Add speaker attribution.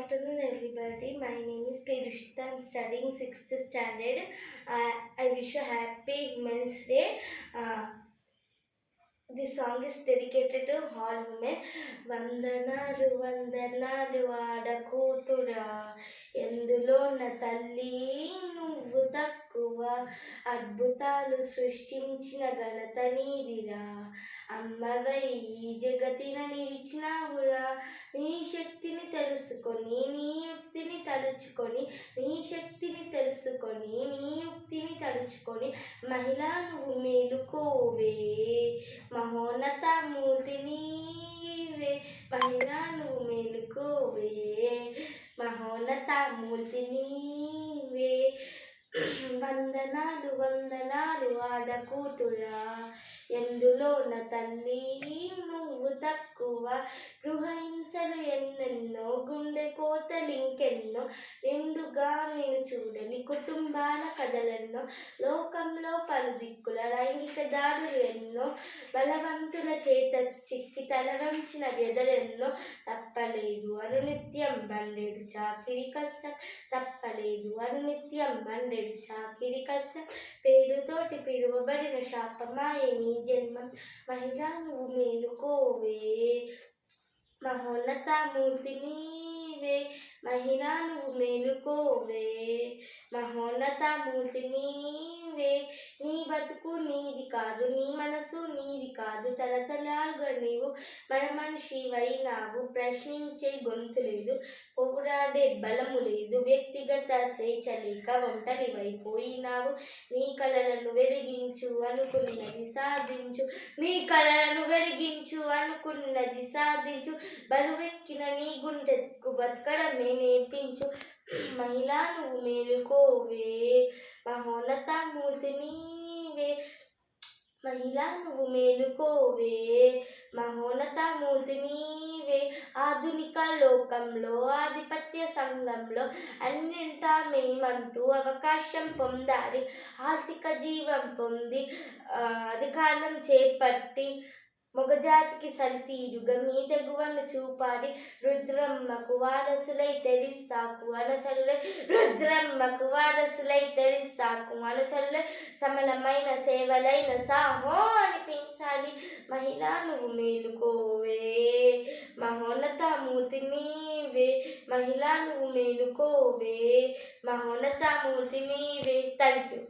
Speaker 1: afternoon, everybody. My name is Pirishita. I'm studying 6th standard. I wish you a happy Women's Day. This song is dedicated to all women. వందనాలు వందనాలు ఆడకూతురా, ఎందులోన తల్లి నువ్వు తక్కువ, అద్భుతాలు సృష్టించిన ఘనత నీదిరా, అమ్మవై ఈ జగతిన నిలిచినావురా. నీ శక్తిని తెలుసుకొని నీ యుక్తిని తలుచుకొని, నీ శక్తిని తెలుసుకొని నీ యుక్తిని తలుచుకొని, మహిళా నువ్వు మేలుకోవే, మహోన్నత మూర్తి నీవే. మహిళా నువ్వు మేలుకోవే, మహోన్నత మూర్తి నీవే. వందనాలు వందనాలు ఆడకూతురా, ఎందులోన తల్లి నువ్వు తక్కువ. గృహహింసలు ఎన్నెన్నో, గుండె కోతలు ఇంకెన్నో, నిండుగా నేను చూడని కుటుంబాల కథలెన్నో, లోకంలో పలుదిక్కుల లైంగిక దాడులు ఎన్నో, బలవంతుల చేత చిక్కి తల వంచిన వ్యధలెన్నో. తప్పలేదు అనునిత్యం బండెడు చాకిరి కష్టం, తప్పలేదు అనునిత్యం బండెడు చాకిరి కష్టం, పేరుతోటి పిలువబడిన శాపమాయే నీ జన్మం. మహిళా నువ్వు మేలుకోవే, మహోన్నత మూర్తి నీవే. మహిళా నువ్వు మేలుకోవే, మహోన్నత మూర్తి నీవే. నీ బతుకు నీది కాదు, నీ మనసు నీది కాదు, తలతలాలుగా నీవు మన మనిషివైనావు. ప్రశ్నించే గొంతు లేదు, పోరాడే బలము లేదు, వ్యక్తిగత స్వేచ్ఛ లేక ఒంటరివైపోయినావు. నీ కలలను వెలిగించు అనుకున్నది సాధించు, నీ కలలను వెలిగించు అనుకున్నది సాధించు, బరువెక్కిన నీ గుండెకు బతకడమే నేర్పించు. మహిళా నువ్వు మేలుకోవే, మహోన్నత మూర్తి నీవే. మహిళా నువ్వు మేలుకోవే, మహోన్నత మూర్తి నీవే. ఆధునిక లోకంలో ఆధిపత్య సంఘంలో అన్నింటా మేమంటూ అవకాశం పొందాలి, ఆర్థిక జీవం పొంది అధికారం చేపట్టి మగజాతికి సరితీరుగా మీ తెగువను చూపాలి. రుద్రమ్మకు వారసులై తెలిసాకు అనుచరులై, రుద్రమ్మకు వారసులై తెలిసాకు అనుచరులై, సమలమైన సేవలైన సాహో అనిపించాలి. మహిళా నువ్వు మేలుకోవే, మహోన్నత మూర్తి నీవే. మహిళా నువ్వు మేలుకోవే, మహోన్నత మూర్తి నీవే. Thank you.